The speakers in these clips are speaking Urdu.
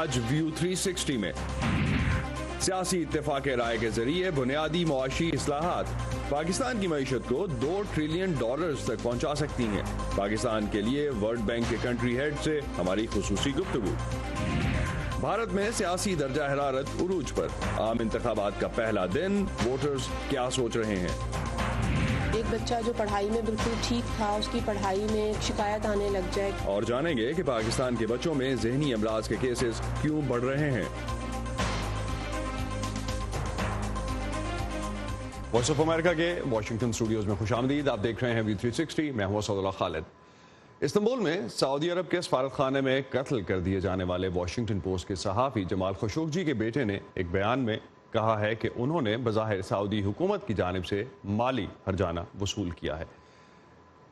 آج ویو 360 میں سیاسی اتفاق رائے کے ذریعے بنیادی معاشی اصلاحات پاکستان کی معیشت کو $2 ٹریلین تک پہنچا سکتی ہیں۔ پاکستان کے لیے ورلڈ بینک کے کنٹری ہیڈ سے ہماری خصوصی گفتگو۔ بھارت میں سیاسی درجہ حرارت عروج پر، عام انتخابات کا پہلا دن، ووٹرز کیا سوچ رہے ہیں؟ ایک بچہ جو پڑھائی میں بالکل ٹھیک تھا، اس کی پڑھائی میں شکایت آنے لگ جائے۔ اور جانیں گے کہ پاکستان کے بچوں میں ذہنی امراض کے کیسز کیوں بڑھ رہے ہیں۔ وائس آف امریکہ کے واشنگٹن اسٹوڈیوز میں خوش آمدید۔ آپ دیکھ رہے ہیں ویو 360، میں ہوں اسد اللہ خالد۔ استنبول میں سعودی عرب کے سفارت خانے میں قتل کر دیے جانے والے واشنگٹن پوسٹ کے صحافی جمال خشوگی کے بیٹے نے ایک بیان میں کہا ہے کہ انہوں نے بظاہر سعودی حکومت کی جانب سے مالی ہرجانہ وصول کیا ہے۔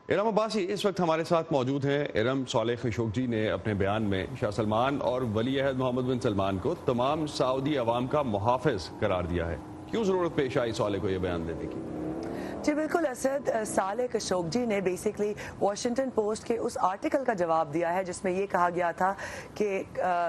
ارم عباسی اس وقت ہمارے ساتھ موجود ہیں۔ ارم، صالح خشوگی نے اپنے بیان میں شاہ سلمان اور ولی عہد محمد بن سلمان کو تمام سعودی عوام کا محافظ قرار دیا ہے، کیوں ضرورت پیش آئی صالح کو یہ بیان دینے کی؟ جی بالکل اسد، صالح خشوگی نے بیسکلی واشنگٹن پوسٹ کے اس آرٹیکل کا جواب دیا ہے جس میں یہ کہا گیا تھا کہ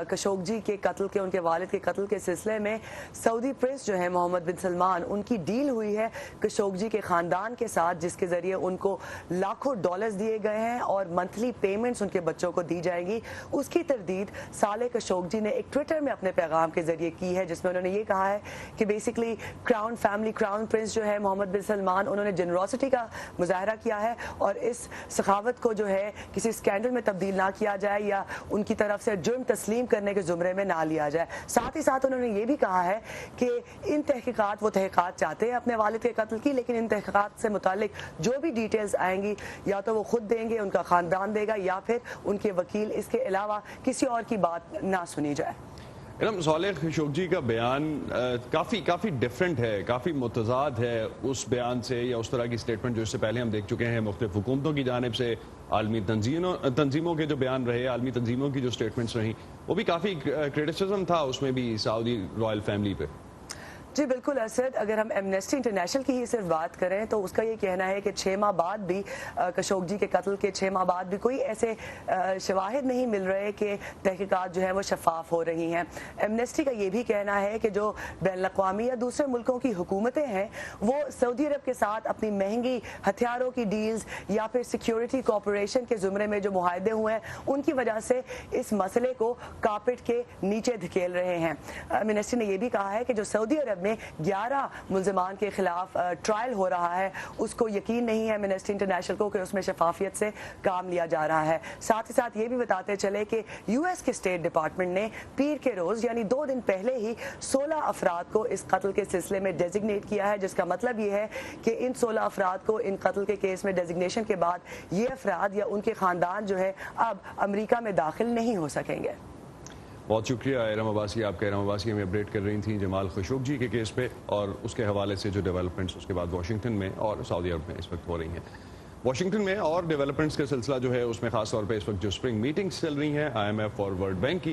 خشوگی کے قتل کے، ان کے والد کے قتل کے سلسلے میں سعودی پرنس جو ہے محمد بن سلمان، ان کی ڈیل ہوئی ہے خشوگی کے خاندان کے ساتھ، جس کے ذریعے ان کو لاکھوں ڈالرز دیے گئے ہیں اور منتھلی پیمنٹس ان کے بچوں کو دی جائیں گی۔ اس کی تردید صالح خشوگی نے ایک ٹویٹر میں اپنے پیغام کے ذریعے کی ہے، جس میں انہوں نے یہ کہا ہے کہ basically crown family, crown prince جو ہے محمد بن سلمان، انہوں نے جنروسٹی کا مظاہرہ کیا ہے اور اس سخاوت کو جو ہے کسی سکینڈل میں تبدیل نہ کیا جائے یا ان کی طرف سے جرم تسلیم کرنے کے زمرے میں نہ لیا جائے۔ ساتھ ہی ساتھ انہوں نے یہ بھی کہا ہے کہ ان تحقیقات، وہ تحقیقات چاہتے ہیں اپنے والد کے قتل کی، لیکن ان تحقیقات سے متعلق جو بھی ڈیٹیلز آئیں گی یا تو وہ خود دیں گے، ان کا خاندان دے گا، یا پھر ان کے وکیل، اس کے علاوہ کسی اور کی بات نہ سنی جائے۔ صالح خشوگی کا بیان کافی ڈیفرنٹ ہے، کافی متضاد ہے اس بیان سے یا اس طرح کی سٹیٹمنٹ جو اس سے پہلے ہم دیکھ چکے ہیں مختلف حکومتوں کی جانب سے، عالمی تنظیموں کے جو بیان رہے، عالمی تنظیموں کی جو سٹیٹمنٹس رہیں، وہ بھی کافی کرٹیسزم تھا اس میں بھی سعودی رائل فیملی پہ۔ جی بالکل اسد، اگر ہم ایمنسٹی انٹرنیشنل کی ہی صرف بات کریں تو اس کا یہ کہنا ہے کہ 6 ماہ بعد بھی، خشوگی کے قتل کے 6 ماہ بعد بھی کوئی ایسے شواہد نہیں مل رہے کہ تحقیقات جو ہیں وہ شفاف ہو رہی ہیں۔ ایمنسٹی کا یہ بھی کہنا ہے کہ جو بین الاقوامی یا دوسرے ملکوں کی حکومتیں ہیں، وہ سعودی عرب کے ساتھ اپنی مہنگی ہتھیاروں کی ڈیلز یا پھر سیکیورٹی کوآپریشن کے زمرے میں جو معاہدے ہوئے ہیں، ان کی وجہ سے اس مسئلے کو کارپیٹ کے نیچے دھکیل رہے ہیں۔ ایمنسٹی نے یہ بھی کہا ہے کہ جو سعودی عرب میں 11 ملزمان کے خلاف ٹرائل ہو رہا ہے، اس کو یقین نہیں ہے ایمنسٹی انٹرنیشنل کو کہ اس میں شفافیت سے کام لیا جا رہا ہے۔ ساتھ ہی ساتھ یہ بھی بتاتے چلے کہ یو ایس کے اسٹیٹ ڈپارٹمنٹ نے پیر کے روز یعنی 2 دن پہلے ہی 16 افراد کو اس قتل کے سلسلے میں ڈیزگنیٹ کیا ہے، جس کا مطلب یہ ہے کہ ان 16 افراد کو ان قتل کے کیس میں ڈیزگنیشن کے بعد یہ افراد یا ان کے خاندان جو ہے اب امریکہ میں داخل نہیں ہو سکیں گے۔ بہت شکریہ ارم عباسی، آپ کا ارم عباسی ہمیں اپڈیٹ کر رہی تھیں جمال خشوگی کے کیس پہ اور اس کے حوالے سے جو ڈیولپمنٹس اس کے بعد واشنگٹن میں اور سعودی عرب میں اس وقت ہو رہی ہیں۔ واشنگٹن میں اور ڈیولپمنٹس کا سلسلہ جو ہے اس میں خاص طور پہ اس وقت جو اسپرنگ میٹنگز چل رہی ہیں IMF اور ورلڈ بینک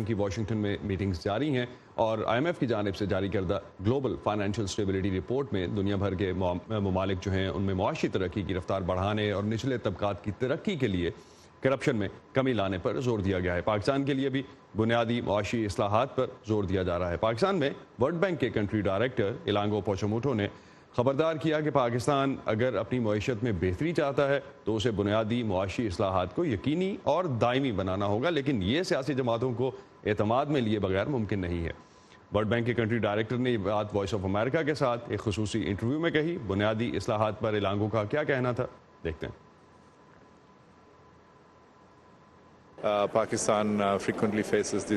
کی واشنگٹن میں میٹنگز جاری ہیں، اور IMF کی جانب سے جاری کردہ گلوبل فائنینشیل اسٹیبلٹی رپورٹ میں دنیا بھر کے ممالک جو ہیں ان میں معاشی ترقی کی رفتار بڑھانے اور نچلے طبقات کی ترقی کے لیے کرپشن میں کمی لانے پر زور دیا گیا ہے۔ پاکستان کے لیے بھی بنیادی معاشی اصلاحات پر زور دیا جا رہا ہے۔ پاکستان میں ورلڈ بینک کے کنٹری ڈائریکٹر ایلانگو پوچوموٹو نے خبردار کیا کہ پاکستان اگر اپنی معیشت میں بہتری چاہتا ہے تو اسے بنیادی معاشی اصلاحات کو یقینی اور دائمی بنانا ہوگا، لیکن یہ سیاسی جماعتوں کو اعتماد میں لیے بغیر ممکن نہیں ہے۔ ورلڈ بینک کے کنٹری ڈائریکٹر نے یہ بات وائس آف امریکہ کے ساتھ ایک خصوصی انٹرویو میں کہی۔ بنیادی اصلاحات پر ایلانگو کا کیا کہنا تھا، دیکھتے ہیں۔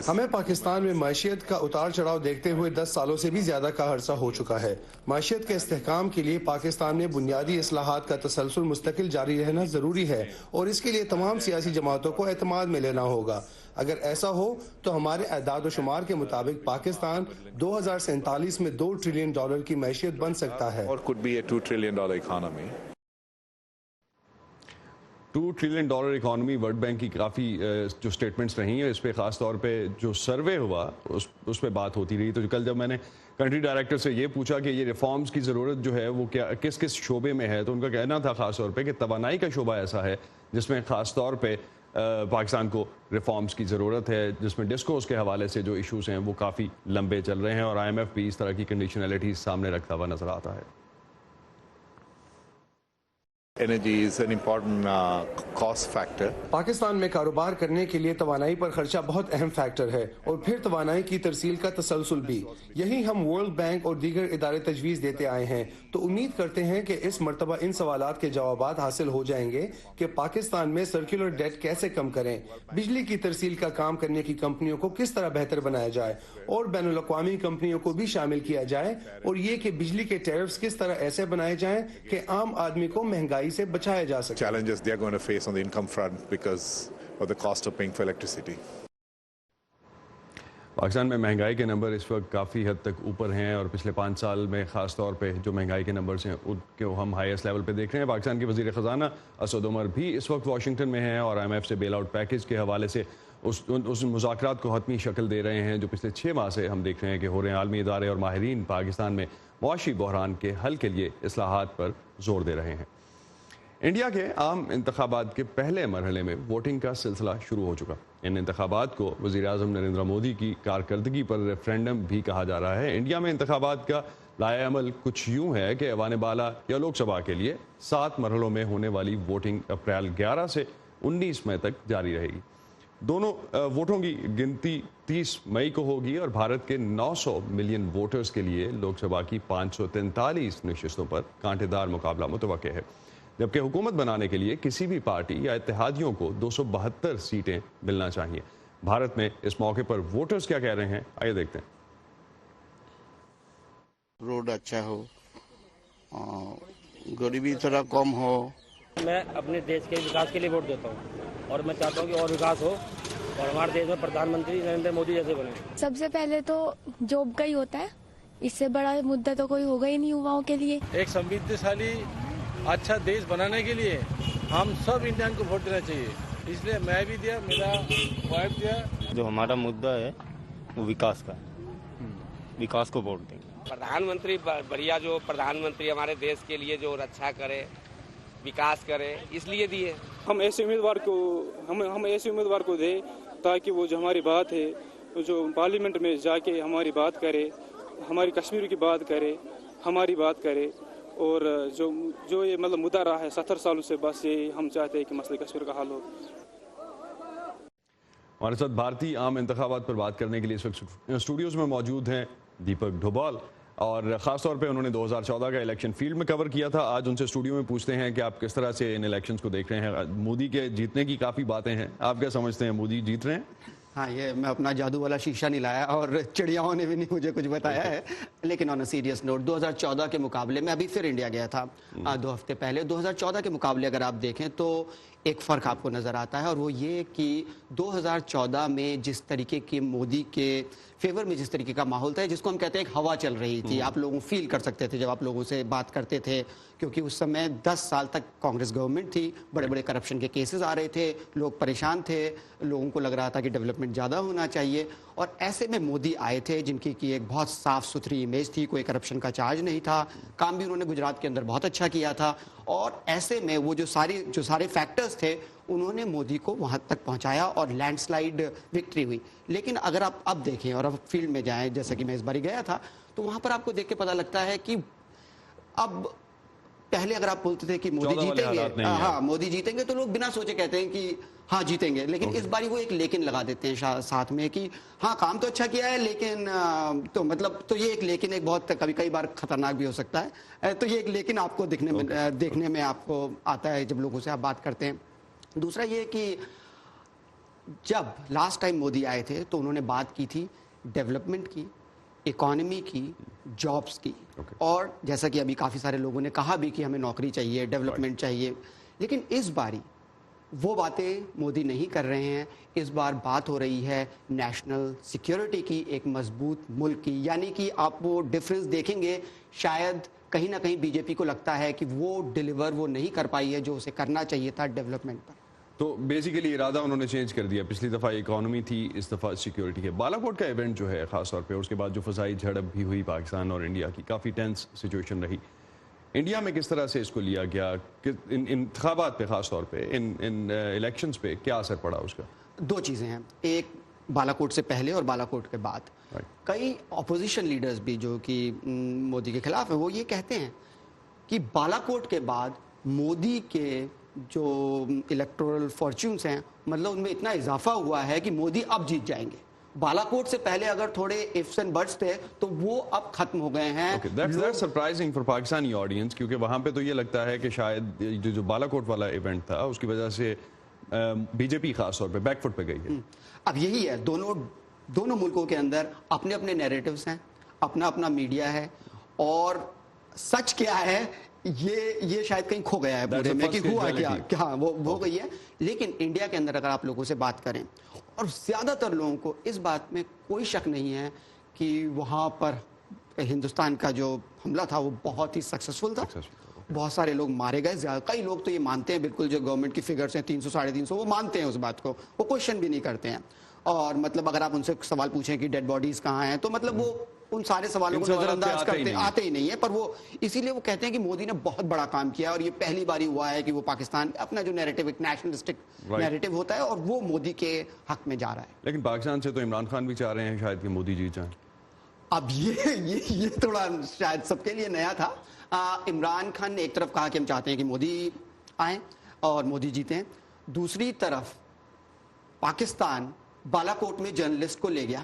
ہمیں پاکستان میں معیشت کا اتار چڑھاؤ دیکھتے ہوئے 10 سالوں سے بھی زیادہ کا عرصہ ہو چکا ہے۔ معیشت کے استحکام کے لیے پاکستان میں بنیادی اصلاحات کا تسلسل مستقل جاری رہنا ضروری ہے اور اس کے لیے تمام سیاسی جماعتوں کو اعتماد میں لینا ہوگا۔ اگر ایسا ہو تو ہمارے اعداد و شمار کے مطابق پاکستان 2047 میں $2 ٹریلین کی معیشت بن سکتا ہے۔ $2 ٹریلین اکانومی ورلڈ بینک کی کافی جو سٹیٹمنٹس رہی ہیں، اس پہ خاص طور پہ جو سروے ہوا اس پہ بات ہوتی رہی۔ تو کل جب میں نے کنٹری ڈائریکٹر سے یہ پوچھا کہ یہ ریفارمز کی ضرورت جو ہے وہ کیا کس شعبے میں ہے، تو ان کا کہنا تھا خاص طور پہ کہ توانائی کا شعبہ ایسا ہے جس میں خاص طور پہ پاکستان کو ریفارمز کی ضرورت ہے، جس میں ڈسکوز کے حوالے سے جو ایشوز ہیں وہ کافی لمبے چل رہے ہیں، اور آئی ایم ایف بھی اس طرح کی کنڈیشنلٹیز سامنے رکھتا ہوا نظر آتا ہے۔ Energy is an important cost factor. Pakistan میں کاروبار کرنے کے لیے توانائی پر خرچہ بہت اہم فیکٹر ہے، اور پھر توانائی کی ترسیل کا تسلسل بھی۔ یہی ہم ورلڈ بینک اور دیگر ادارے تجویز دیتے آئے ہیں، تو امید کرتے ہیں کہ اس مرتبہ ان سوالات کے جوابات حاصل ہو جائیں گے کہ پاکستان میں سرکولر ڈیٹ کیسے کم کریں، بجلی کی ترسیل کا کام کرنے کی کمپنیوں کو کس طرح بہتر بنایا جائے، اور بین الاقوامی کمپنیوں کو بھی شامل کیا جائے، اور یہ کہ بجلی کے ٹیرفز کس طرح ایسے بنائے جائیں کہ عام آدمی کو مہنگائی سے بچایا جا سکے۔ Challenges they are going to face on the income front because of the cost of paying for electricity. Pakistan میں مہنگائی کے نمبر اس وقت کافی حد تک اوپر ہیں، اور پچھلے 5 سال میں خاص طور پہ جو مہنگائی کے نمبرز ہیں ان کو ہم ہائیسٹ لیول پہ دیکھ رہے ہیں۔ پاکستان کے وزیر خزانہ اسد عمر بھی اس وقت واشنگٹن میں ہیں، اور آئی ایم ایف سے بیل آؤٹ پیکیج کے حوالے سے اس مذاکرات کو حتمی شکل دے رہے ہیں جو پچھلے 6 ماہ سے ہم دیکھ رہے ہیں کہ ہو رہے ہیں۔ عالمی ادارے اور ماہرین پاکستان میں معاشی بحران کے حل کے لیے اصلاحات پر زور دے رہے ہیں۔ انڈیا کے عام انتخابات کے پہلے مرحلے میں ووٹنگ کا سلسلہ شروع ہو چکا۔ ان انتخابات کو وزیر اعظم نریندر مودی کی کارکردگی پر ریفرینڈم بھی کہا جا رہا ہے۔ انڈیا میں انتخابات کا لائحہ عمل کچھ یوں ہے کہ ایوان بالا یا لوک سبھا کے لیے 7 مرحلوں میں ہونے والی ووٹنگ اپریل 11 سے 19 مئی تک جاری رہے گی۔ دونوں ووٹوں کی گنتی 30 مئی کو ہوگی، اور بھارت کے 900 ملین ووٹرز کے لیے لوک سبھا کی 543 نشستوں پر کانٹے دار مقابلہ متوقع ہے، جبکہ حکومت بنانے کے لیے کسی بھی پارٹی یا اتحادیوں کو 272 سیٹیں ملنا چاہیے۔ بھارت میں اس موقع پر ووٹرز کیا کہہ رہے ہیں، آئیے دیکھتے ہیں۔ روڈ اچھا ہو، غریبی تھوڑا کم ہو۔ میں اپنے دیش کے وکاس کے لیے ووٹ دیتا ہوں، اور میں چاہتا ہوں کہ اور وکاس ہو، اور ہمارے دیش میں پردھان منتری نریندر مودی جیسے بنے۔ سب سے پہلے تو جاب کا ہی ہوتا ہے، اس سے بڑا مدعا تو کوئی ہوگا ہی نہیں یواؤں کے لیے۔ ایک سمردھشالی اچھا دیش بنانے کے لیے ہم سب انڈین کو ووٹ دینا چاہیے، اس لیے میں بھی دیا، میرا وائف دیا۔ جو ہمارا مدعا ہے وہ وکاس کا، وکاس کو ووٹ دیں گے۔ پردھان منتری بڑھیا، جو پردھان منتری ہمارے دیش کے لیے جو رچھا کرے، وکاس کرے، اس لیے دیے۔ ہم ایسے امیدوار کو دیں تاکہ وہ جو ہماری بات ہے، جو پارلیمنٹ میں جا کے ہماری بات کرے، ہماری کشمیر کی بات کرے، ہماری بات کرے، اور جو یہ مطلب مدعا رہا ہے 70 سالوں سے، بس یہ ہم چاہتے ہیں کہ مسئلہ کشمیر کا حل ہو۔ ہمارے ساتھ بھارتی عام انتخابات پر بات کرنے کے لیے اس وقت اسٹوڈیوز میں موجود ہیں دیپک ڈھوبال، اور خاص طور پہ انہوں نے 2014 کا الیکشن فیلڈ میں کور کیا تھا۔ آج ان سے اسٹوڈیو میں پوچھتے ہیں کہ آپ کس طرح سے ان الیکشنز کو دیکھ رہے ہیں۔ مودی کے جیتنے کی کافی باتیں ہیں، آپ کیا سمجھتے ہیں، مودی جیت رہے ہیں؟ ہاں، یہ میں اپنا جادو والا شیشہ نہیں لایا، اور چڑیاؤں نے بھی نہیں مجھے کچھ بتایا ہے، لیکن آن اے سیریس نوٹ 2014 کے مقابلے میں ابھی پھر انڈیا گیا تھا 2 ہفتے پہلے، 2014 کے مقابلے اگر آپ دیکھیں تو ایک فرق آپ کو نظر آتا ہے، اور وہ یہ کہ 2014 میں جس طریقے کے مودی کے فیور میں جس طریقے کا ماحول تھا، جس کو ہم کہتے ہیں ایک ہوا چل رہی تھی، آپ لوگوں فیل کر سکتے تھے جب آپ لوگوں سے بات کرتے تھے، کیونکہ اس سمے 10 سال تک کانگریس گورنمنٹ تھی، بڑے بڑے کرپشن کے کیسز آ رہے تھے، لوگ پریشان تھے، لوگوں کو لگ رہا تھا کہ ڈیولپمنٹ زیادہ ہونا چاہیے، اور ایسے میں مودی آئے تھے جن کی ایک بہت صاف ستھری امیج تھی، کوئی کرپشن کا چارج نہیں تھا، کام بھی انہوں نے گجرات کے اندر بہت اچھا کیا تھا، اور ایسے میں وہ جو سارے فیکٹرز تھے انہوں نے مودی کو وہاں تک پہنچایا، اور لینڈ سلائیڈ وکٹری ہوئی۔ لیکن اگر آپ اب دیکھیں اور اب فیلڈ میں جائیں، جیسا کہ میں اس باری گیا تھا، تو وہاں پر آپ کو دیکھ کے پتہ لگتا ہے کہ اب پہلے اگر آپ بولتے تھے کہ مودی جیتیں گے، ہاں مودی جیتیں گے، تو لوگ بنا سوچے کہتے ہیں کہ ہاں جیتیں گے، لیکن اس باری وہ ایک لیکن لگا دیتے ہیں ساتھ میں کہ ہاں کام تو اچھا کیا ہے، لیکن تو یہ ایک لیکن ایک بہت کئی بار خطرناک بھی ہو سکتا ہے، تو یہ ایک لیکن آپ کو دیکھنے میں آپ کو آتا ہے جب لوگوں سے آپ بات کرتے ہیں۔ دوسرا یہ کہ جب لاسٹ ٹائم مودی آئے تھے تو انہوں نے بات کی تھی ڈیولپمنٹ کی، اکانومی کی، جابز کی، اور جیسا کہ ابھی کافی سارے لوگوں نے کہا بھی کہ ہمیں نوکری چاہیے، ڈیولپمنٹ چاہیے، لیکن اس باری وہ باتیں مودی نہیں کر رہے ہیں۔ اس بار بات ہو رہی ہے نیشنل سیکیورٹی کی، ایک مضبوط ملک کی، یعنی کہ آپ وہ ڈفرنس دیکھیں گے، شاید کہیں نہ کہیں بی جے پی کو لگتا ہے کہ وہ ڈیلیور وہ نہیں کر پائی ہے جو اسے کرنا چاہیے تھا ڈیولپمنٹ پر۔ تو بیسیکلی ارادہ انہوں نے چینج کر دیا، پچھلی دفعہ اکانومی تھی، اس دفعہ سیکیورٹی ہے۔ بالا کوٹ کا ایونٹ جو ہے خاص طور پہ، اس کے بعد جو فضائی جھڑپ بھی ہوئی پاکستان اور انڈیا کی، کافی ٹینس سچویشن رہی، انڈیا میں کس طرح سے اس کو لیا گیا؟ ان انتخابات پہ خاص طور پہ ان الیکشنز پہ کیا اثر پڑا اس کا؟ دو چیزیں ہیں، ایک بالا کوٹ سے پہلے اور بالا کوٹ کے بعد کئی اپوزیشن لیڈرز بھی جو کہ مودی کے خلاف ہیں وہ یہ کہتے ہیں کہ بالا کوٹ کے بعد مودی کے جو الیکٹورل فارچونز ہیں مطلب ان میں اتنا اضافہ ہوا ہے کہ مودی اب جیت جائیں گے. بالا کوٹ سے پہلے اگر تھوڑے ifs and buts تھے تو وہ اب ختم ہو گئے ہیں. That's surprising for Pakistani audience, کیونکہ وہاں پہ تو یہ لگتا ہے کہ شاید جو بالا کوٹ والا ایونٹ تھا اس کی وجہ سے بی جے پی خاص طور پہ بیک فٹ پہ گئی ہے. اب یہی ہے، دونوں ملکوں کے اندر اپنے اپنے نیریٹیوز ہیں، اپنا اپنا میڈیا ہے، اور سچ کیا ہے یہ شاید کہیں کھو گیا ہے پورے میں کہ ہوا کیا. ہاں وہ ہو گئی ہے. لیکن انڈیا کے اندر اگر آپ لوگوں سے بات کریں، اور زیادہ تر لوگوں کو اس بات میں کوئی شک نہیں ہے کہ وہاں پر ہندوستان کا جو حملہ تھا وہ بہت ہی سکسیسفل تھا. بہت سارے لوگ مارے گئے، کئی لوگ تو یہ مانتے ہیں بالکل، جو گورنمنٹ کی فگرز ہیں 300 350 وہ مانتے ہیں اس بات کو، وہ کوشچن بھی نہیں کرتے ہیں. اور مطلب اگر آپ ان سے سوال پوچھیں کہ ڈیڈ باڈیز کہاں ہیں تو مطلب وہ ان سارے سوالوں کو نظر انداز کرتے آتے ہی نہیں ہے. پر وہ اسی لیے وہ کہتے ہیں کہ مودی نے بہت بڑا کام کیا، اور یہ پہلی باری ہوا ہے کہ وہ پاکستان اپنا جو نیریٹو ایک نیشنلسٹک نیریٹو ہوتا ہے اور وہ مودی کے حق میں جا رہا ہے. لیکن پاکستان سے تو عمران خان بھی چاہ رہے ہیں شاید کہ مودی جیت جائیں. اب یہ تھوڑا شاید سب کے لیے نیا تھا. عمران خان نے ایک طرف کہا کہ ہم چاہتے ہیں کہ مودی آئیں اور مودی جیتیں، دوسری طرف پاکستان بالا کوٹ میں جرنلسٹ کو لے گیا،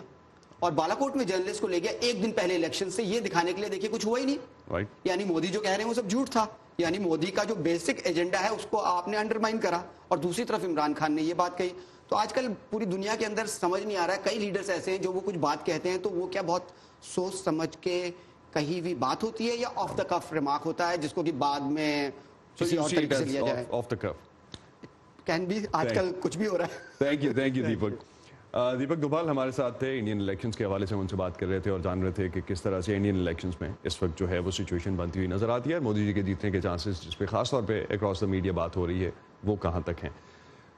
اور بالا کوٹ میں جرنلسٹ کو لے گیا ایک دن پہلے الیکشن سے، یہ دکھانے کے لیے دیکھیے کچھ ہوا ہی نہیں. یعنی مودی جو کہہ رہے ہیں وہ سب جھوٹ تھا، یعنی مودی کا جو بیسک ایجنڈا ہے اس کو آپ نے انڈرمائن کرا. اور دوسری طرف عمران خان نے یہ بات کہی. تو آج کل پوری دنیا کے اندر سمجھ نہیں آ رہا ہے، کئی لیڈرز ایسے ہیں جو وہ کچھ بات کہتے ہیں تو وہ کیا بہت سوچ سمجھ کے کہیں بھی بات ہوتی ہے یا آف دا کف ریمارک ہوتا ہے جس کو کہ بعد میں کسی اور طریقے سے لیا جائے. آف دا کف کین بھی آج کل کچھ بھی ہو رہا ہے. Thank you Deepak. دیپک دوبھال ہمارے ساتھ تھے، انڈین الیکشنز کے حوالے سے ان سے بات کر رہے تھے اور جان رہے تھے کہ کس طرح سے انڈین الیکشنز میں اس وقت جو ہے وہ سچویشن بنتی ہوئی نظر آتی ہے. مودی جی کے جیتنے کے چانسز جس پہ خاص طور پہ اکراس دا میڈیا بات ہو رہی ہے وہ کہاں تک ہیں.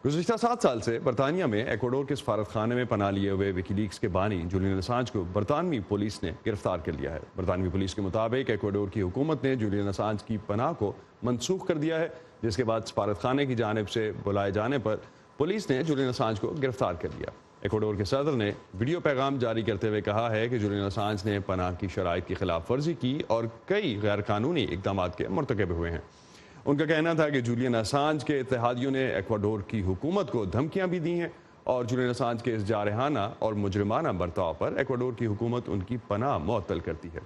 گزشتہ 7 سال سے برطانیہ میں ایکواڈور کے سفارت خانے میں پناہ لیے ہوئے وکی لیکس کے بانی جولین اسانج کو برطانوی پولیس نے گرفتار کر لیا ہے. برطانوی پولیس کے مطابق ایکواڈور کی حکومت نے جولین اسانج کی پناہ کو منسوخ کر دیا ہے، جس کے بعد سفارت خانے کی جانب سے بلائے جانے پر پولیس نے جولین اسانج کو گرفتار کر لیا. ایکواڈور کے صدر نے ویڈیو پیغام جاری کرتے ہوئے کہا ہے کہ جولین اسانج نے پناہ کی شرائط کی خلاف ورزی کی اور کئی غیر قانونی اقدامات کے مرتکب ہوئے ہیں. ان کا کہنا تھا کہ جولین اسانج کے اتحادیوں نے ایکواڈور کی حکومت کو دھمکیاں بھی دی ہیں، اور جولین اسانج کے اس جارحانہ اور مجرمانہ برتاؤ پر ایکواڈور کی حکومت ان کی پناہ معطل کرتی ہے.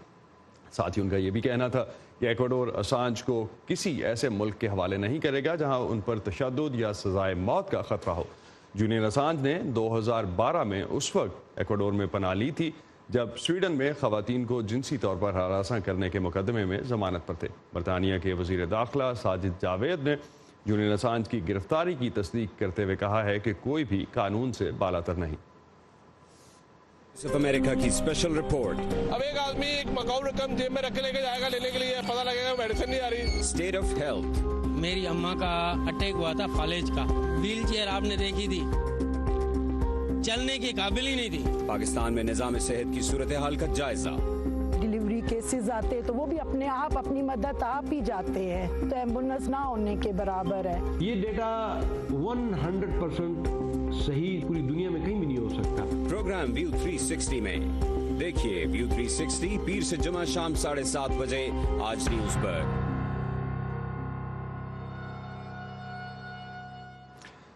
ساتھ ہی ان کا یہ بھی کہنا تھا کہ ایکواڈور اسانج کو کسی ایسے ملک کے حوالے نہیں کرے گا جہاں ان پر تشدد یا سزائے موت کا خطرہ ہو. جولین اسانج نے 2012 میں اس وقت ایکواڈور میں پناہ لی تھی جب سویڈن میں خواتین کو جنسی طور پر ہراساں کرنے کے مقدمے میں ضمانت پر تھے. برطانیہ کے وزیر داخلہ ساجد جاوید نے جولین اسانج کی گرفتاری کی تصدیق کرتے ہوئے کہا ہے کہ کوئی بھی قانون سے بالاتر نہیں. امریکہ کی اسپیشل رپورٹ. اب ایک آدمی ایک مقاؤ رقم جیب میں رکھ کے لے کے جائے گا لینے کے لیے، پتہ لگے گا میڈیسن نہیں آ رہی. State of health. میری اماں کا اٹیک ہوا تھا فالج کا، ویل چیئر آپ نے دیکھی تھی، چلنے کے قابل ہی نہیں تھی. پاکستان میں نظام صحت کی صورتحال کا جائزہ. ڈیلیوری کیسز آتے تو وہ بھی اپنے آپ اپنی مدد آپ ہی جاتے ہیں، تو ایمبولینس نہ ہونے کے برابر ہے. یہ ڈیٹا 100% صحیح پوری دنیا میں کہیں بھی نہیں ہو سکتا. پروگرام ویو 360 میں دیکھیے ویو 360 پیر سے جمعہ شام 7:30 بجے آج news per.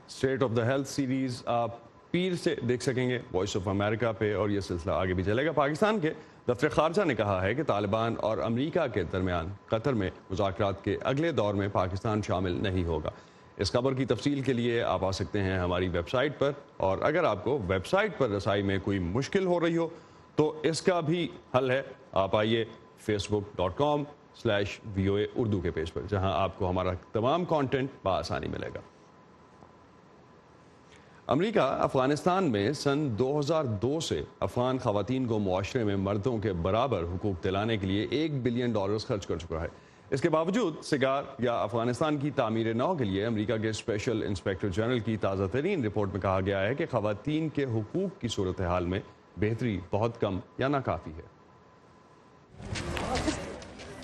State of the health series آپ پیر سے دیکھ سکیں گے وائس آف امریکہ پہ، اور یہ سلسلہ آگے بھی چلے گا. پاکستان کے دفتر خارجہ نے کہا ہے کہ طالبان اور امریکہ کے درمیان قطر میں مذاکرات کے اگلے دور میں پاکستان شامل نہیں ہوگا. اس خبر کی تفصیل کے لیے آپ آ سکتے ہیں ہماری ویب سائٹ پر، اور اگر آپ کو ویب سائٹ پر رسائی میں کوئی مشکل ہو رہی ہو تو اس کا بھی حل ہے. آپ آئیے facebook.com/VOA اردو کے پیج پر، جہاں آپ کو ہمارا تمام کانٹینٹ بآسانی ملے گا. امریکہ افغانستان میں سن 2002 سے افغان خواتین کو معاشرے میں مردوں کے برابر حقوق دلانے کے لیے $1 بلین خرچ کر چکا ہے. اس کے باوجود سگار یا افغانستان کی تعمیر نو کے لیے امریکہ کے اسپیشل انسپیکٹر جنرل کی تازہ ترین رپورٹ میں کہا گیا ہے کہ خواتین کے حقوق کی صورتحال میں بہتری بہت کم یا ناکافی ہے.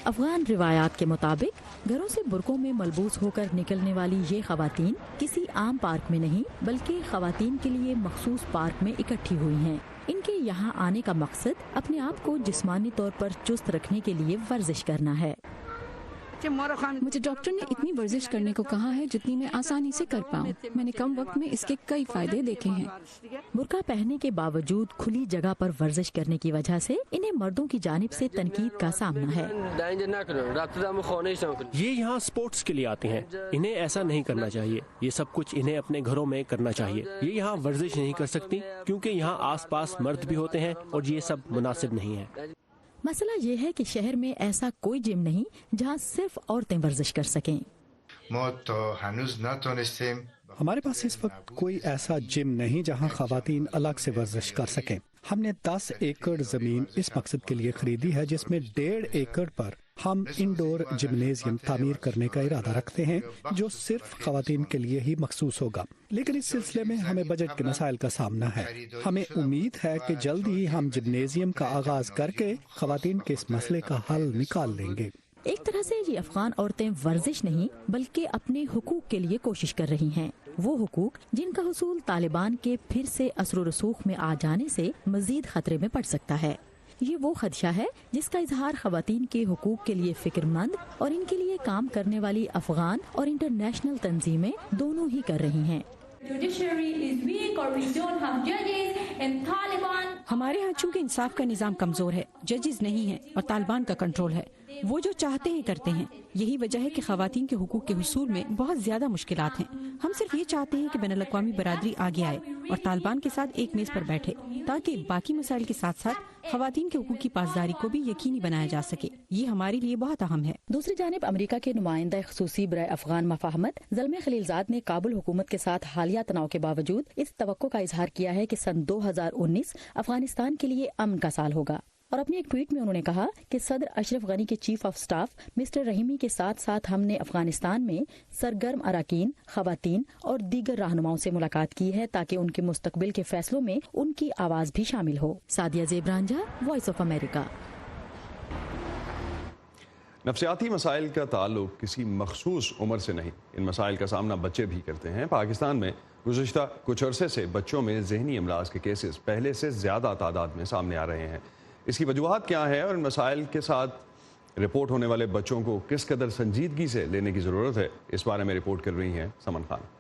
افغان روایات کے مطابق گھروں سے برقعوں میں ملبوس ہو کر نکلنے والی یہ خواتین کسی عام پارک میں نہیں بلکہ خواتین کے لیے مخصوص پارک میں اکٹھی ہوئی ہیں۔ ان کے یہاں آنے کا مقصد اپنے آپ کو جسمانی طور پر چست رکھنے کے لیے ورزش کرنا ہے۔ مجھے ڈاکٹر نے اتنی ورزش کرنے کو کہا ہے جتنی میں آسانی سے کر پاؤں۔ میں نے کم وقت میں اس کے کئی فائدے دیکھے ہیں۔ برقع پہننے کے باوجود کھلی جگہ پر ورزش کرنے کی وجہ سے انہیں مردوں کی جانب سے تنقید کا سامنا ہے۔ یہ یہاں سپورٹس کے لیے آتے ہیں، انہیں ایسا نہیں کرنا چاہیے۔ یہ سب کچھ انہیں اپنے گھروں میں کرنا چاہیے۔ یہ یہاں ورزش نہیں کر سکتی کیونکہ یہاں آس پاس مرد بھی ہوتے ہیں اور یہ سب مناسب نہیں ہے۔ مسئلہ یہ ہے کہ شہر میں ایسا کوئی جم نہیں جہاں صرف عورتیں ورزش کر سکیں۔ ہمارے پاس اس وقت کوئی ایسا جم نہیں جہاں خواتین الگ سے ورزش کر سکیں۔ ہم نے 10 ایکڑ زمین اس مقصد کے لیے خریدی ہے جس میں 1.5 ایکڑ پر ہم انڈور جمنیزیم تعمیر کرنے کا ارادہ رکھتے ہیں جو صرف خواتین کے لیے ہی مخصوص ہوگا، لیکن اس سلسلے میں ہمیں بجٹ کے مسائل کا سامنا ہے۔ ہمیں امید ہے کہ جلد ہی ہم جمنیزیم کا آغاز کر کے خواتین کے اس مسئلے کا حل نکال لیں گے۔ ایک طرح سے یہ افغان عورتیں ورزش نہیں بلکہ اپنے حقوق کے لیے کوشش کر رہی ہیں، وہ حقوق جن کا حصول طالبان کے پھر سے اثر و رسوخ میں آ جانے سے مزید خطرے میں پڑ سکتا ہے۔ یہ وہ خدشہ ہے جس کا اظہار خواتین کے حقوق کے لیے فکر مند اور ان کے لیے کام کرنے والی افغان اور انٹرنیشنل تنظیمیں دونوں ہی کر رہی ہیں۔ ہمارے ہاں چونکہ انصاف کا نظام کمزور ہے، ججز نہیں ہیں اور طالبان کا کنٹرول ہے، وہ جو چاہتے ہیں کرتے ہیں۔ یہی وجہ ہے کہ خواتین کے حقوق کے حصول میں بہت زیادہ مشکلات ہیں۔ ہم صرف یہ چاہتے ہیں کہ بین الاقوامی برادری آگے آئے اور طالبان کے ساتھ ایک میز پر بیٹھے تاکہ باقی مسائل کے ساتھ ساتھ خواتین کے حقوق کی پاسداری کو بھی یقینی بنایا جا سکے۔ یہ ہمارے لیے بہت اہم ہے۔ دوسری جانب امریکہ کے نمائندہ خصوصی برائے افغان مفاہمت زلمے خلیلزاد نے کابل حکومت کے ساتھ حالیہ تناؤ کے باوجود اس توقع کا اظہار کیا ہے کہ سن 2019 افغانستان کے لیے امن کا سال ہوگا، اور اپنے ایک ٹویٹ میں انہوں نے کہا کہ صدر اشرف غنی کے چیف آف سٹاف مسٹر رحیمی کے ساتھ ساتھ ہم نے افغانستان میں سرگرم اراکین، خواتین اور دیگر رہنماؤں سے ملاقات کی ہے تاکہ ان کے مستقبل کے فیصلوں میں ان کی آواز بھی شامل ہو۔ Sadia Zebranja, Voice of America. نفسیاتی مسائل کا تعلق کسی مخصوص عمر سے نہیں، ان مسائل کا سامنا بچے بھی کرتے ہیں۔ پاکستان میں گزشتہ کچھ عرصے سے بچوں میں ذہنی امراض کے کیسز پہلے سے زیادہ تعداد میں سامنے آ رہے ہیں۔ اس کی وجوہات کیا ہیں اور ان مسائل کے ساتھ رپورٹ ہونے والے بچوں کو کس قدر سنجیدگی سے لینے کی ضرورت ہے، اس بارے میں رپورٹ کر رہی ہیں سمن خان۔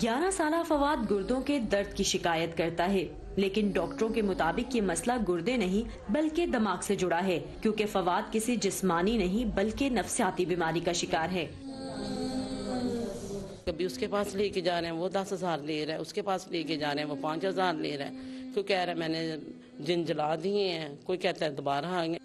گیارہ سالہ فواد گردوں کے درد کی شکایت کرتا ہے، لیکن ڈاکٹروں کے مطابق یہ مسئلہ گردے نہیں بلکہ دماغ سے جڑا ہے، کیونکہ فواد کسی جسمانی نہیں بلکہ نفسیاتی بیماری کا شکار ہے۔ کبھی اس کے پاس لے کے جا رہے ہیں وہ 10,000 لے رہا ہے، اس کے پاس لے کے جا رہے ہیں وہ 5,000 لے رہا ہے، کوئی کہہ رہا ہے میں نے جن جلا دیے ہیں، کوئی کہتا ہے دوبارہ آئیں گے۔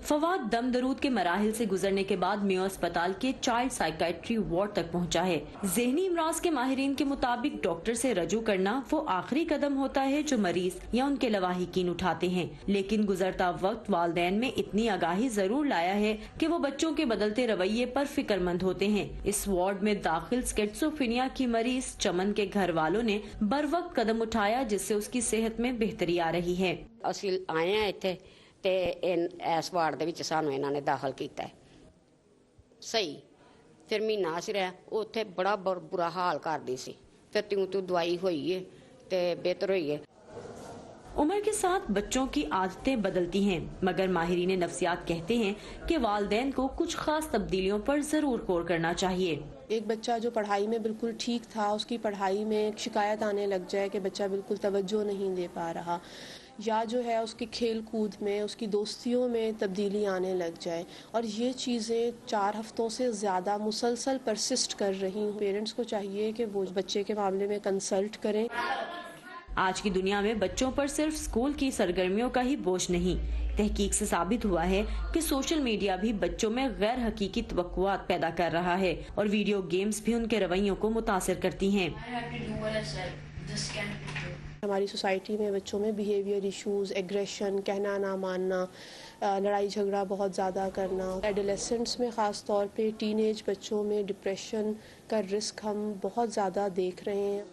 فواد دم درود کے مراحل سے گزرنے کے بعد میو اسپتال کے چائلڈ سائیکائٹری وارڈ تک پہنچا ہے۔ ذہنی امراض کے ماہرین کے مطابق ڈاکٹر سے رجوع کرنا وہ آخری قدم ہوتا ہے جو مریض یا ان کے لواحقین اٹھاتے ہیں، لیکن گزرتا وقت والدین میں اتنی آگاہی ضرور لایا ہے کہ وہ بچوں کے بدلتے رویے پر فکر مند ہوتے ہیں۔ اس وارڈ میں داخل سکیٹسوفینیا کی مریض چمن کے گھر والوں نے بر وقت قدم اٹھایا جس سے اس کی صحت میں بہتری آ رہی ہے۔ اسی آئے ہیں اتنے تے اس وارڈ دے وچ سانو انہاں نے داخل کیتا ہے، صحیح پھر مہینہ سی رہا اوتھے بڑا برا حال کردی سی، پھر تو دوائی ہوئی ہے تے بہتر ہوئی ہے۔ عمر کے ساتھ بچوں کی عادتیں بدلتی ہیں، مگر ماہرین نفسیات کہتے ہیں کہ والدین کو کچھ خاص تبدیلیوں پر ضرور غور کرنا چاہیے۔ ایک بچہ جو پڑھائی میں بالکل ٹھیک تھا، اس کی پڑھائی میں شکایت آنے لگ جائے کہ بچہ بالکل توجہ نہیں دے پا رہا، یا جو ہے اس کے کھیل کود میں، اس کی دوستیوں میں تبدیلی آنے لگ جائے، اور یہ چیزیں 4 ہفتوں سے زیادہ مسلسل پرسسٹ کر رہی ہیں۔ پیرنٹس کو چاہیے کہ وہ بچے کے معاملے میں کنسلٹ کریں۔ آج کی دنیا میں بچوں پر صرف اسکول کی سرگرمیوں کا ہی بوجھ نہیں، تحقیق سے ثابت ہوا ہے کہ سوشل میڈیا بھی بچوں میں غیر حقیقی توقعات پیدا کر رہا ہے، اور ویڈیو گیمز بھی ان کے رویوں کو متاثر کرتی ہیں۔ ہماری سوسائٹی میں بچوں میں بیہیویئر ایشوز، ایگریشن، کہنا نہ ماننا، لڑائی جھگڑا بہت زیادہ کرنا. ایڈولیسنٹس میں خاص طور پہ ٹین ایج بچوں میں ڈپریشن کا رسک ہم بہت زیادہ دیکھ رہے ہیں.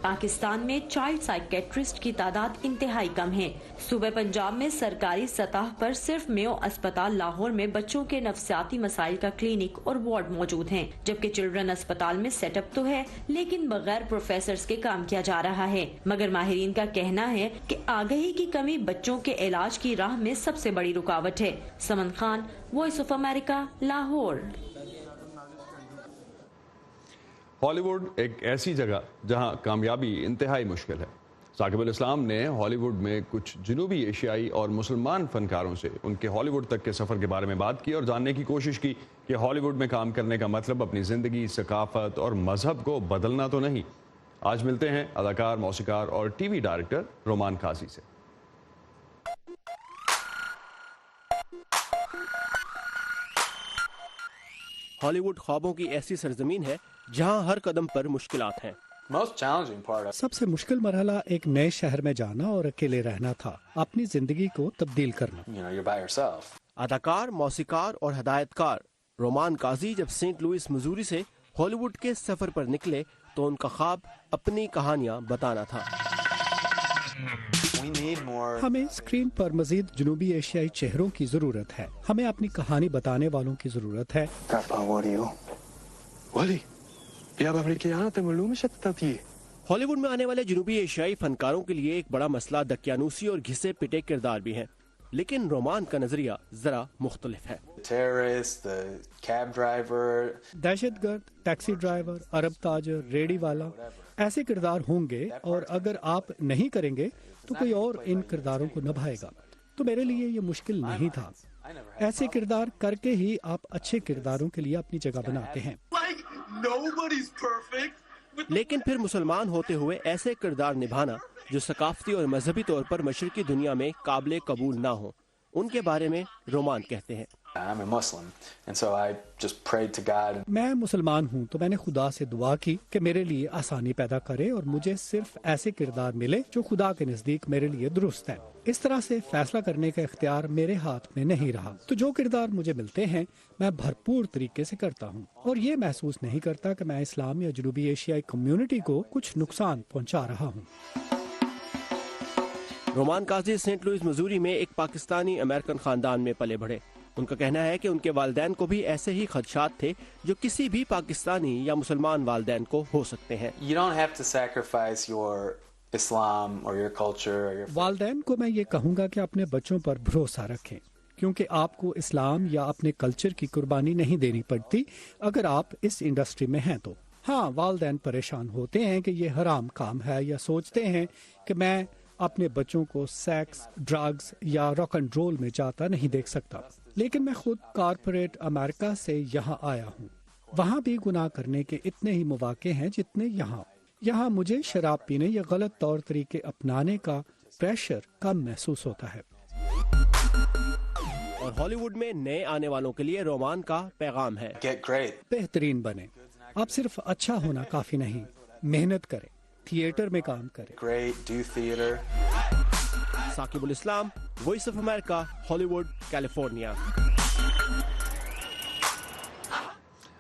پاکستان میں چائلڈ سائیکیٹرسٹ کی تعداد انتہائی کم ہے. صوبہ پنجاب میں سرکاری سطح پر صرف میو اسپتال لاہور میں بچوں کے نفسیاتی مسائل کا کلینک اور وارڈ موجود ہیں، جبکہ چلڈرن اسپتال میں سیٹ اپ تو ہے لیکن بغیر پروفیسرز کے کام کیا جا رہا ہے. مگر ماہرین کا کہنا ہے کہ آگہی کی کمی بچوں کے علاج کی راہ میں سب سے بڑی رکاوٹ ہے. Saman Khan, voice of America, Lahore. Hollywood ایک ایسی جگہ جہاں کامیابی انتہائی مشکل ہے. ثاقب الاسلام نے ہالی ووڈ میں کچھ جنوبی ایشیائی اور مسلمان فنکاروں سے ان کے ہالی ووڈ تک کے سفر کے بارے میں بات کی اور جاننے کی کوشش کی کہ ہالی ووڈ میں کام کرنے کا مطلب اپنی زندگی، ثقافت اور مذہب کو بدلنا تو نہیں. آج ملتے ہیں اداکار، موسیقار اور ٹی وی ڈائریکٹر رومان قاضی سے. ہالی ووڈ خوابوں کی ایسی سرزمین ہے جہاں ہر قدم پر مشکلات ہیں. سب سے مشکل مرحلہ ایک نئے شہر میں جانا اور اکیلے رہنا تھا، اپنی زندگی کو تبدیل کرنا. اداکار، موسیقار اور ہدایت کار رومان قاضی جب سینٹ لوئس مزوری سے ہالی ووڈ کے سفر پر نکلے تو ان کا خواب اپنی کہانیاں بتانا تھا. ہمیں اسکرین پر مزید جنوبی ایشیائی چہروں کی ضرورت ہے. ہمیں اپنی کہانی بتانے والوں کی ضرورت ہے. ہالی ووڈ میں آنے والے جنوبی ایشیائی فنکاروں کے لیے ایک بڑا مسئلہ دقیانوسی اور گھسے پٹے کردار بھی ہیں، لیکن رومان کا نظریہ ذرا مختلف ہے. دہشت گرد، ٹیکسی ڈرائیور، عرب تاجر، ریڑھی والا، ایسے کردار ہوں گے اور اگر آپ نہیں کریں گے تو کوئی اور ان کرداروں کو نبھائے گا. تو میرے لیے یہ مشکل نہیں تھا. ایسے کردار کر کے ہی آپ اچھے کرداروں کے لیے اپنی جگہ بناتے ہیں. لیکن پھر مسلمان ہوتے ہوئے ایسے کردار نبھانا جو ثقافتی اور مذہبی طور پر مشرقی دنیا میں قابل قبول نہ ہوں، ان کے بارے میں رومان کہتے ہیں. میں مسلمان ہوں تو میں نے خدا سے دعا کی کہ میرے لیے آسانی پیدا کرے اور مجھے صرف ایسے کردار ملے جو خدا کے نزدیک میرے لیے درست ہے. اس طرح سے فیصلہ کرنے کا اختیار میرے ہاتھ میں نہیں رہا. تو جو کردار مجھے ملتے ہیں میں بھرپور طریقے سے کرتا ہوں اور یہ محسوس نہیں کرتا کہ میں اسلام یا جنوبی ایشیائی کمیونٹی کو کچھ نقصان پہنچا رہا ہوں. رومان قاضی سینٹ لوئس مزوری میں ایک پاکستانی امریکن خاندان میں پلے بڑھے. ان کا کہنا ہے کہ ان کے والدین کو بھی ایسے ہی خدشات تھے جو کسی بھی پاکستانی یا مسلمان والدین کو ہو سکتے ہیں. والدین کو میں یہ کہوں گا کہ اپنے بچوں پر بھروسہ رکھیں، کیونکہ آپ کو اسلام یا اپنے کلچر کی قربانی نہیں دینی پڑتی اگر آپ اس انڈسٹری میں ہیں تو. ہاں، والدین پریشان ہوتے ہیں کہ یہ حرام کام ہے یا سوچتے ہیں کہ میں اپنے بچوں کو سیکس، ڈرگز یا راک اینڈ رول میں جاتا نہیں دیکھ سکتا. لیکن میں خود کارپوریٹ امریکہ سے یہاں آیا ہوں. وہاں بھی گناہ کرنے کے اتنے ہی مواقع ہیں جتنے یہاں. یہاں مجھے شراب پینے یا غلط طور طریقے اپنانے کا پریشر کم محسوس ہوتا ہے. اور ہالی ووڈ میں نئے آنے والوں کے لیے رومان کا پیغام ہے: بہترین بنے. آپ صرف اچھا ہونا کافی نہیں، محنت کریں، تھیٹر میں کام کریں. ثاقب الاسلام، وائس آف امریکہ، ہالی ووڈ، کیلیفورنیا.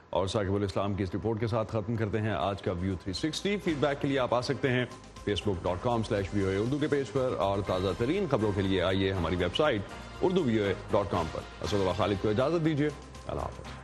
اور ثاقب الاسلام کی اس رپورٹ کے ساتھ ختم کرتے ہیں آج کا ویو 360. فیڈ بیک کے لیے آپ آ سکتے ہیں facebook.com/VOA اردو کے پیج پر، اور تازہ ترین خبروں کے لیے آئیے ہماری ویب سائٹ urduvoa.com پر. اسد اللہ خالد کو اجازت دیجیے. اللہ حافظ.